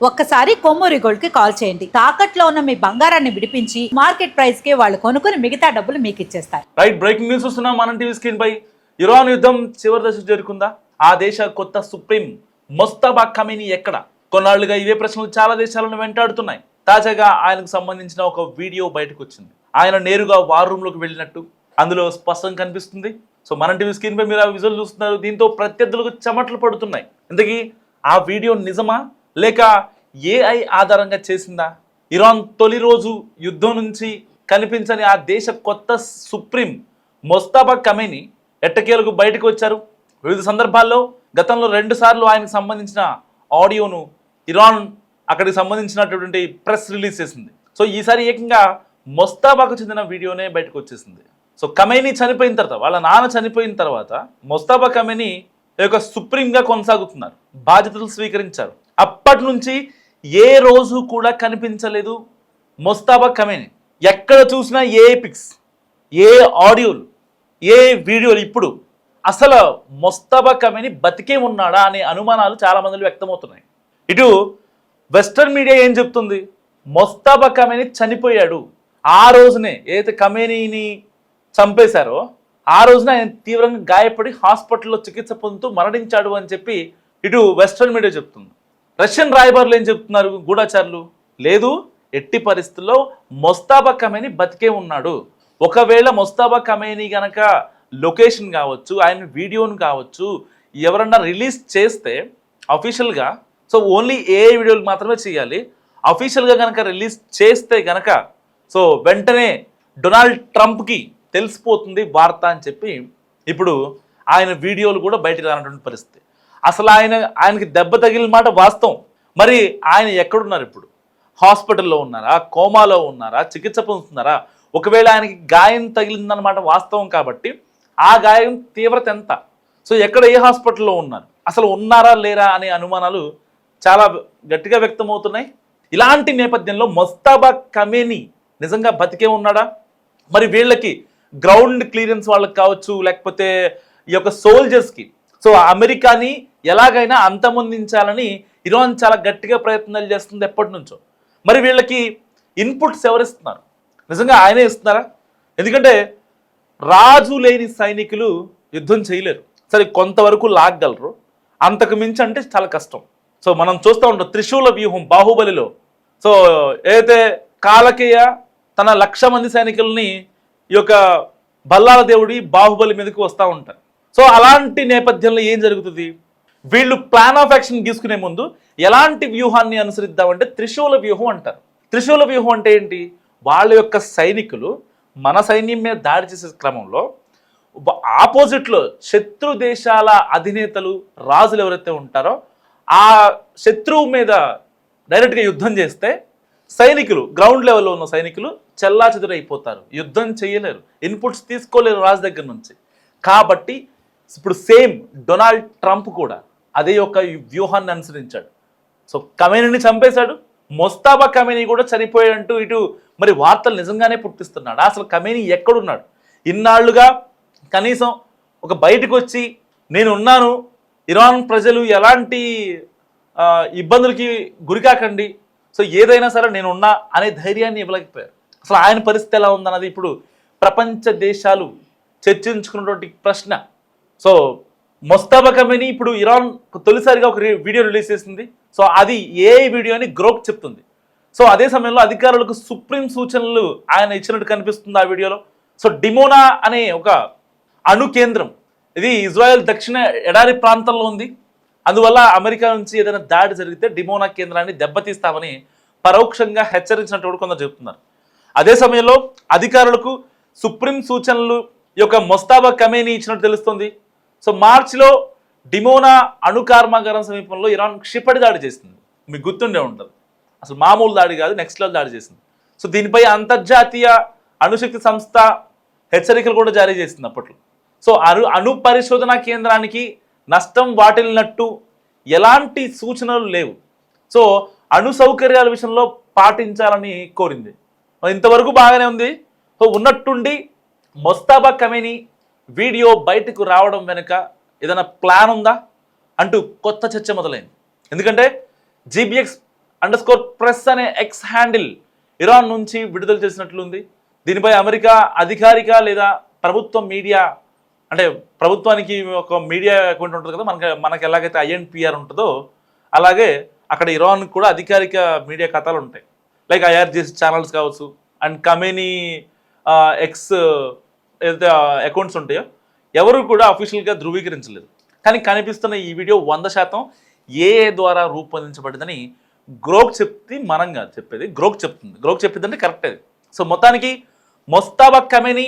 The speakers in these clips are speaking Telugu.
ఒక్కసారి కొమ్మూరి గోల్డ్ కి కాల్ చేయండి. తాకట్లో ఉన్న మీ బంగారాన్ని విడిపించి మార్కెట్ ప్రైస్ కి వాళ్ళు కొనుక్కుని మిగతా డబ్బులు మీకు ఇచ్చేస్తారు. రైట్, బ్రేకింగ్ న్యూస్ వస్తున్నాం మనం టీవీ స్క్రీన్ పై. ఇరాన్ యుద్ధం చివరి దశకు చేరుకుందా? ఆ దేశ కొత్త సుప్రీం ముస్తఫా ఖమీనీ ఎక్కడ? కొన్నాళ్లుగా ఇవే ప్రశ్నలు చాలా దేశాలను వెంటాడుతున్నాయి. తాజాగా ఆయనకు సంబంధించిన ఒక వీడియో బయటకు వచ్చింది. ఆయన నేరుగా వార్ రూమ్ లోకి వెళ్ళినట్టు అందులో స్పష్టంగా కనిపిస్తుంది. సో మనం టీవీ స్క్రీన్ పై మీరు ఆ విజువల్ చూస్తున్నారు. దీంతో ప్రత్యర్థులకు చెమటలు పడుతున్నాయి. ఇంతకీ ఆ వీడియో నిజమా లేక ఏఐ ఆధారంగా చేసిందా? ఇరాన్ తొలి రోజు యుద్ధం నుంచి కనిపించని ఆ దేశ కొత్త సుప్రీం ముస్తఫా ఖమీనీ ఎట్టకేలకు బయటకు వచ్చారు. వివిధ సందర్భాల్లో గతంలో 2 సార్లు ఆయనకు సంబంధించిన ఆడియోను ఇరాన్ అక్కడికి సంబంధించినటువంటి ప్రెస్ రిలీజ్ చేసింది. సో ఈసారి ఏకంగా ముస్తఫాకు చెందిన వీడియోనే బయటకు వచ్చేసింది. సో ఖమీనీ చనిపోయిన తర్వాత, వాళ్ళ నాన్న చనిపోయిన తర్వాత ముస్తఫా ఖమీనీ యొక్క సుప్రీంగా కొనసాగుతున్నారు. బాధ్యతలు స్వీకరించారు. అప్పటి నుంచి ఏ రోజు కూడా కనిపించలేదు ముస్తఫా ఖమీనీ. ఎక్కడ చూసినా ఏ పిక్స్, ఏ ఆడియోలు, ఏ వీడియోలు. ఇప్పుడు అసలు ముస్తఫా ఖమీనీ బతికే ఉన్నాడా అనే అనుమానాలు చాలా మందిలో వ్యక్తమవుతున్నాయి. ఇటు వెస్టర్న్ మీడియా ఏం చెప్తుంది? ముస్తఫా ఖమీనీ చనిపోయాడు. ఆ రోజునే ఏదైతే ఖమీనీని చంపేశారో ఆ రోజున ఆయన తీవ్రంగా గాయపడి హాస్పిటల్లో చికిత్స పొందుతూ మరణించాడు అని చెప్పి ఇటు వెస్టర్న్ మీడియా చెప్తుంది. రష్యన్ రాయబారులు ఏం చెప్తున్నారు? గూఢచారులు, లేదు, ఎట్టి పరిస్థితుల్లో ముస్తఫా ఖమీనీ బతికే ఉన్నాడు. ఒకవేళ ముస్తఫా ఖమీనీ గనక లొకేషన్ కావచ్చు, ఆయన వీడియోను కావచ్చు ఎవరన్నా రిలీజ్ చేస్తే అఫీషియల్గా, సో ఓన్లీ ఏ వీడియోలు మాత్రమే చేయాలి. అఫీషియల్గా కనుక రిలీజ్ చేస్తే కనుక సో వెంటనే డొనాల్డ్ ట్రంప్కి తెలిసిపోతుంది వార్త అని చెప్పి ఇప్పుడు ఆయన వీడియోలు కూడా బయటకు రానటువంటి పరిస్థితి. అసలు ఆయనకి దెబ్బ తగిలిన మాట వాస్తవం. మరి ఆయన ఎక్కడున్నారు? ఇప్పుడు హాస్పిటల్లో ఉన్నారా? కోమాలో ఉన్నారా? చికిత్స పొందుతున్నారా? ఒకవేళ ఆయనకి గాయం తగిలిందన్నమాట వాస్తవం కాబట్టి ఆ గాయం తీవ్రత ఎంత? సో ఎక్కడ, ఏ హాస్పిటల్లో ఉన్నారు, అసలు ఉన్నారా లేరా అనే అనుమానాలు చాలా గట్టిగా వ్యక్తమవుతున్నాయి. ఇలాంటి నేపథ్యంలో ముస్తఫా ఖమీనీ నిజంగా బతికే ఉన్నాడా? మరి వీళ్ళకి గ్రౌండ్ క్లియరెన్స్ వాళ్ళకి కావచ్చు, లేకపోతే ఈ యొక్క సోల్జర్స్కి, సో అమెరికాని ఎలాగైనా అంతమొందించాలని ఇరాన్ చాలా గట్టిగా ప్రయత్నాలు చేస్తుంది ఎప్పటి నుంచో. మరి వీళ్ళకి ఇన్పుట్స్ ఎవరిస్తున్నారు? నిజంగా ఆయనే ఇస్తున్నారా? ఎందుకంటే రాజు లేని సైనికులు యుద్ధం చేయలేరు. సరే, కొంతవరకు లాగగలరు, అంతకు మించి అంటే చాలా కష్టం. సో మనం చూస్తూ ఉంటాం త్రిశూల వ్యూహం బాహుబలిలో. సో ఏదైతే కాలకేయ తన 1,00,000 మంది సైనికుల్ని ఈ యొక్క బల్లాల దేవుడి బాహుబలి మీదకి వస్తూ ఉంటారు. సో అలాంటి నేపథ్యంలో ఏం జరుగుతుంది? వీళ్ళు ప్లాన్ ఆఫ్ యాక్షన్ గీసుకునే ముందు ఎలాంటి వ్యూహాన్ని అనుసరిద్దామంటే త్రిశూల వ్యూహం అంటారు. త్రిశూల వ్యూహం అంటే ఏంటి? వాళ్ళ యొక్క సైనికులు మన సైన్యం మీద దాడి చేసే క్రమంలో ఆపోజిట్లో శత్రు దేశాల అధినేతలు, రాజులు ఎవరైతే ఉంటారో ఆ శత్రువు మీద డైరెక్ట్గా యుద్ధం చేస్తే సైనికులు, గ్రౌండ్ లెవెల్లో ఉన్న సైనికులు చెల్లాచెదురైపోతారు, యుద్ధం చేయలేరు, ఇన్పుట్స్ తీసుకోలేరు రాజు దగ్గర నుంచి. కాబట్టి ఇప్పుడు సేమ్ డొనాల్డ్ ట్రంప్ కూడా అదే ఒక వ్యూహాన్ని అనుసరించాడు. సో ఖమీనీని చంపేశాడు, ముస్తఫా ఖమీనీ కూడా చనిపోయాడంటూ ఇటు మరి వార్తలు నిజంగానే పుట్టిస్తున్నాడు. అసలు ఖమీనీ ఎక్కడున్నాడు? ఇన్నాళ్లుగా కనీసం ఒక బయటకు వచ్చి నేనున్నాను, ఇరాన్ ప్రజలు ఎలాంటి ఇబ్బందులకి గురికాకండి, సో ఏదైనా సరే నేనున్నా అనే ధైర్యాన్ని ఇవ్వలేకపోయారు. అసలు ఆయన పరిస్థితి ఎలా ఉందన్నది ఇప్పుడు ప్రపంచ దేశాలు చర్చించుకున్నటువంటి ప్రశ్న. సో ముస్తఫా ఖమీనీ ఇప్పుడు ఇరాన్ తొలిసారిగా ఒక వీడియో రిలీజ్ చేసింది. సో అది ఏ వీడియో అని గ్రోక్ చెప్తుంది. సో అదే సమయంలో అధికారులకు సుప్రీం సూచనలు ఆయన ఇచ్చినట్టు కనిపిస్తుంది ఆ వీడియోలో. సో డిమోనా అనే ఒక అణు కేంద్రం, ఇది ఇజ్రాయెల్ దక్షిణ ఎడారి ప్రాంతంలో ఉంది. అందువల్ల అమెరికా నుంచి ఏదైనా దాడి జరిగితే డిమోనా కేంద్రాన్ని దెబ్బతీస్తామని పరోక్షంగా హెచ్చరించినట్టు కూడా కొందరు చెప్తున్నారు. అదే సమయంలో అధికారులకు సుప్రీం సూచనలు ఈ యొక్క ముస్తఫా ఖమీనీ ఇచ్చినట్టు తెలుస్తుంది. సో మార్చిలో డిమోనా అణు కర్మాగారం సమీపంలో ఇరాన్ క్షిపణి దాడి చేసింది. మీకు గుర్తుండే ఉంటుంది. అసలు మామూలు దాడి కాదు, నెక్స్ట్ లెవెల్ దాడి చేసింది. సో దీనిపై అంతర్జాతీయ అణుశక్తి సంస్థ హెచ్చరికలు కూడా జారీ చేసింది అప్పట్లో. సో అణు పరిశోధనా కేంద్రానికి నష్టం వాటిల్లినట్టు ఎలాంటి సూచనలు లేవు. సో అణు సౌకర్యాల విషయంలో పాటించాలని కోరింది. ఇంతవరకు బాగానే ఉంది. సో ఉన్నట్టుండి ముస్తఫా ఖమీనీ వీడియో బయటకు రావడం వెనుక ఏదైనా ప్లాన్ ఉందా అంటూ కొత్త చర్చ మొదలైంది. ఎందుకంటే జీబీఎక్స్ _press అనే ఎక్స్ హ్యాండిల్ ఇరాన్ నుంచి విడుదల చేసినట్లుంది. దీనిపై అమెరికా అధికారిక లేదా ప్రభుత్వ మీడియా, అంటే ప్రభుత్వానికి ఒక మీడియా అకౌంట్ ఉంటుంది కదా, మనకి ఎలాగైతే INPR ఉంటుందో అలాగే అక్కడ ఇరాన్ కూడా అధికారిక మీడియా ఖాతాలు ఉంటాయి. లైక్ IRGC ఛానల్స్ కావచ్చు అండ్ కమేనీ ఎక్స్ ఏదైతే అకౌంట్స్ ఉంటాయో ఎవరు కూడా అఫీషియల్గా ధృవీకరించలేదు. కానీ కనిపిస్తున్న ఈ వీడియో 100% AI ద్వారా రూపొందించబడిందని గ్రోక్ చెప్తే మనం కాదు చెప్పేది, గ్రోక్ చెప్తుంది. గ్రోక్ చెప్పింది అంటే కరెక్ట్ అది. సో మొత్తానికి మొస్తాబా ఖమేనీ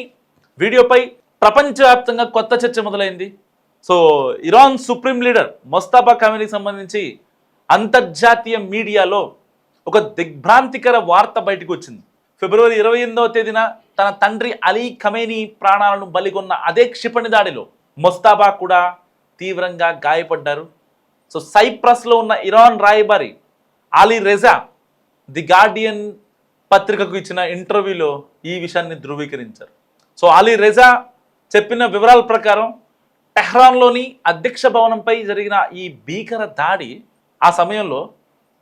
వీడియోపై ప్రపంచవ్యాప్తంగా కొత్త చర్చ మొదలైంది. సో ఇరాన్ సుప్రీం లీడర్ మొస్తాబా ఖమేనీకి సంబంధించి అంతర్జాతీయ మీడియాలో ఒక దిగ్భ్రాంతికర వార్త బయటకు వచ్చింది. ఫిబ్రవరి 28వ తేదీన తన తండ్రి అలీ ఖమేనీ ప్రాణాలను బలిగొన్న అదే క్షిపణి దాడిలో మొస్తాబా కూడా తీవ్రంగా గాయపడ్డారు. సో సైప్రస్లో ఉన్న ఇరాన్ రాయబారి అలీ రెజా ది గార్డియన్ పత్రికకు ఇచ్చిన ఇంటర్వ్యూలో ఈ విషయాన్ని ధృవీకరించారు. సో అలీ రెజా చెప్పిన వివరాల ప్రకారం టెహ్రాన్లోని అధ్యక్ష భవనంపై జరిగిన ఈ భీకర దాడి ఆ సమయంలో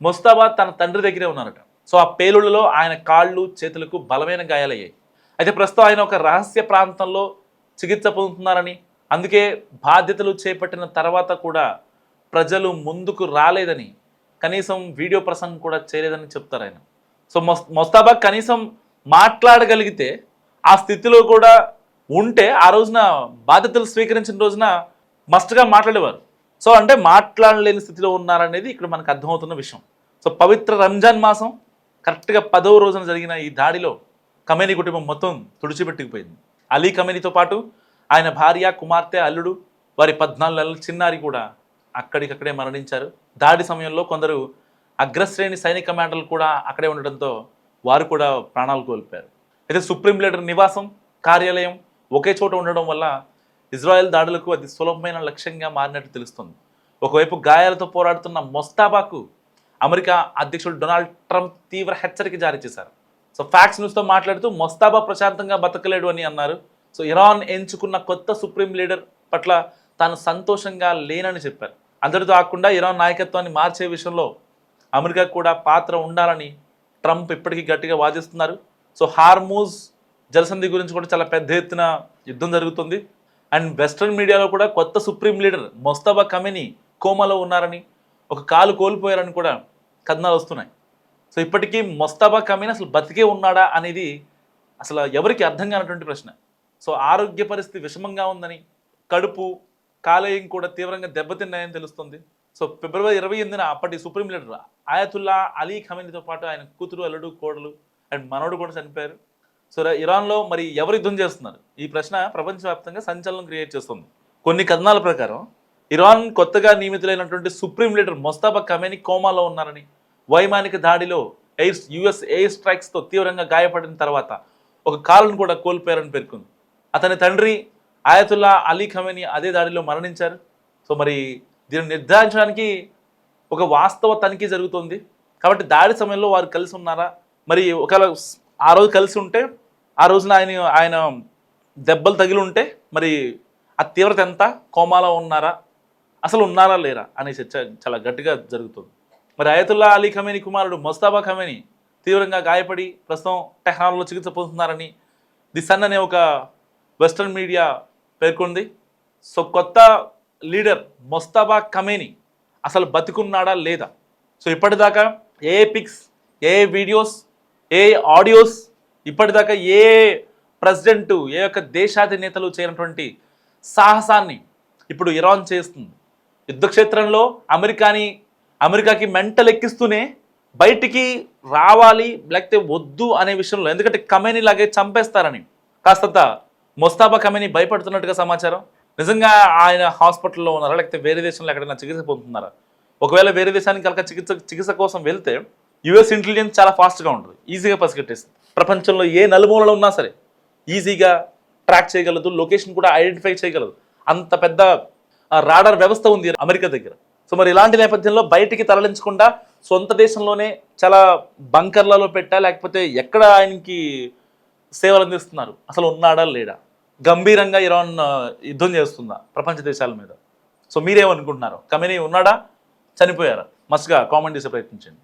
మొస్తాబా తన తండ్రి దగ్గరే ఉన్నారట. సో ఆ పేలుళ్లలో ఆయన కాళ్ళు చేతులకు బలమైన గాయాలయ్యాయి. అయితే ప్రస్తుతం ఆయన ఒక రహస్య ప్రాంతంలో చికిత్స పొందుతున్నారని, అందుకే బాధ్యతలు చేపట్టిన తర్వాత కూడా ప్రజలు ముందుకు రాలేదని, కనీసం వీడియో ప్రసంగం కూడా చేయలేదని చెప్తారు ఆయన. సో మొస్తాబా కనీసం మాట్లాడగలిగితే ఆ స్థితిలో కూడా ఉంటే ఆ రోజున బాధ్యతలు స్వీకరించిన రోజున మస్ట్గా మాట్లాడేవారు. సో అంటే మాట్లాడలేని స్థితిలో ఉన్నారనేది ఇక్కడ మనకు అర్థమవుతున్న విషయం. సో పవిత్ర రంజాన్ మాసం కరెక్ట్గా 10వ రోజున జరిగిన ఈ దాడిలో ఖమేనీ కుటుంబం మొత్తం తుడిచిపెట్టుకుపోయింది. అలీ ఖమేనీతో పాటు ఆయన భార్య, కుమార్తె, అల్లుడు, వారి 14 నెలల చిన్నారి కూడా అక్కడికక్కడే మరణించారు. దాడి సమయంలో కొందరు అగ్రశ్రేణి సైనిక కమాండర్లు కూడా అక్కడే ఉండడంతో వారు కూడా ప్రాణాలు కోల్పోయారు. అయితే సుప్రీం లీడర్ నివాసం, కార్యాలయం ఒకే చోట ఉండడం వల్ల ఇజ్రాయెల్ దాడులకు అది సులభమైన లక్ష్యంగా మారినట్టు తెలుస్తుంది. ఒకవైపు గాయాలతో పోరాడుతున్న మొస్తాబాకు అమెరికా అధ్యక్షుడు డొనాల్డ్ ట్రంప్ తీవ్ర హెచ్చరిక జారీ చేశారు. సో ఫ్యాక్స్ న్యూస్తో మాట్లాడుతూ మొస్తాబా ప్రశాంతంగా బతకలేడు అని అన్నారు. సో ఇరాన్ ఎంచుకున్న కొత్త సుప్రీం లీడర్ పట్ల తాను సంతోషంగా లేనని చెప్పారు. అందరితో ఆకుండా ఇరాన్ నాయకత్వాన్ని మార్చే విషయంలో అమెరికా కూడా పాత్ర ఉండాలని ట్రంప్ ఇప్పటికీ గట్టిగా వాదిస్తున్నారు. సో హార్మూజ్ జలసంధి గురించి కూడా చాలా పెద్ద ఎత్తున యుద్ధం జరుగుతుంది. అండ్ వెస్ట్రన్ మీడియాలో కూడా కొత్త సుప్రీం లీడర్ మొస్తాబా ఖమేనీ కోమాలో ఉన్నారని, ఒక కాలు కోల్పోయారని కూడా కథనాలు వస్తున్నాయి. సో ఇప్పటికీ మొస్తాబా ఖమేనీ అసలు బతికే ఉన్నాడా అనేది అసలు ఎవరికి అర్థం కానటువంటి ప్రశ్న. సో ఆరోగ్య పరిస్థితి విషమంగా ఉందని, కడుపు, కాలేయం కూడా తీవ్రంగా దెబ్బతిన్నాయని తెలుస్తుంది. సో ఫిబ్రవరి 28న అప్పటి సుప్రీం లీడర్ ఆయతుల్లా అలీ ఖమేనీతో పాటు ఆయన కూతురు, అల్లుడు, కోడలు అండ్ మనోడు కూడా చనిపోయారు. సో ఇరాన్లో మరి ఎవరు యుద్ధం చేస్తున్నారు? ఈ ప్రశ్న ప్రపంచవ్యాప్తంగా సంచలనం క్రియేట్ చేస్తుంది. కొన్ని కథనాల ప్రకారం ఇరాన్ కొత్తగా నియమితులైనటువంటి సుప్రీం లీడర్ మొస్తాబా ఖమేనీ కోమాలో ఉన్నారని, వైమానిక దాడిలో US ఎయిర్ స్ట్రైక్స్తో తీవ్రంగా గాయపడిన తర్వాత ఒక కాలును కూడా కోల్పోయారని పేర్కొంది. అతని తండ్రి ఆయతుల్లా అలీ ఖమేనీ అదే దాడిలో మరణించారు. సో మరి దీన్ని నిర్ధారించడానికి ఒక వాస్తవ తనిఖీ జరుగుతుంది. కాబట్టి దాడి సమయంలో వారు కలిసి ఉన్నారా, మరి ఒకవేళ ఆ రోజు కలిసి ఉంటే ఆ రోజున ఆయన దెబ్బలు తగిలి ఉంటే మరి ఆ తీవ్రత ఎంత, కోమాలో ఉన్నారా, అసలు ఉన్నారా లేరా అనే చర్చ చాలా గట్టిగా జరుగుతుంది. మరి ఆయతుల్లా అలీ ఖమేనీ కుమారుడు మొస్తాబా ఖమేనీ తీవ్రంగా గాయపడి ప్రస్తుతం టెహ్రాన్లో చికిత్స పొందుతున్నారని ది సన్ అనే ఒక వెస్ట్రన్ మీడియా పేర్కొంది. సో కొత్త లీడర్ మొస్తాబా ఖమేనీ అసలు బతికున్నాడా లేదా? సో ఇప్పటిదాకా ఏ పిక్స్, ఏ వీడియోస్, ఏ ఆడియోస్, ఇప్పటిదాకా ఏ ప్రెసిడెంట్, ఏ యొక్క దేశాధినేతలు చేయనటువంటి సాహసాన్ని ఇప్పుడు ఇరాన్ చేస్తుంది. యుద్ధక్షేత్రంలో అమెరికాకి మెంటల్ ఎక్కిస్తూనే బయటికి రావాలి లేకపోతే వద్దు అనే విషయంలో, ఎందుకంటే ఖమేనీ లాగే చంపేస్తారని కాస్తంత మొస్తాబా ఖమేనీ భయపడుతున్నట్టుగా సమాచారం. నిజంగా ఆయన హాస్పిటల్లో ఉన్నారా లేకపోతే వేరే దేశంలో ఎక్కడైనా చికిత్స పొందుతున్నారా? ఒకవేళ వేరే దేశానికి కనుక చికిత్స కోసం వెళ్తే US ఇంటెలిజెన్స్ చాలా ఫాస్ట్గా ఉంటుంది, ఈజీగా పసిగట్టేస్తుంది. ప్రపంచంలో ఏ నలుమూలలో ఉన్నా సరే ఈజీగా ట్రాక్ చేయగలదు, లొకేషన్ కూడా ఐడెంటిఫై చేయగలదు. అంత పెద్ద రాడార్ వ్యవస్థ ఉంది అమెరికా దగ్గర. సో మరి ఇలాంటి నేపథ్యంలో బయటికి తరలించకుండా సొంత దేశంలోనే చాలా బంకర్లలో పెట్టా లేకపోతే ఎక్కడ ఆయనకి సేవలు అందిస్తున్నారు, అసలు ఉన్నాడా లేడా? గంభీరంగా ఇరాన్ యుద్ధం చేస్తుందా ప్రపంచ దేశాల మీద? సో మీరేమనుకుంటున్నారు? ఖమేనీ ఉన్నాడా, చనిపోయారా? మస్ట్గా కామెంట్ చేసే ప్రయత్నించండి.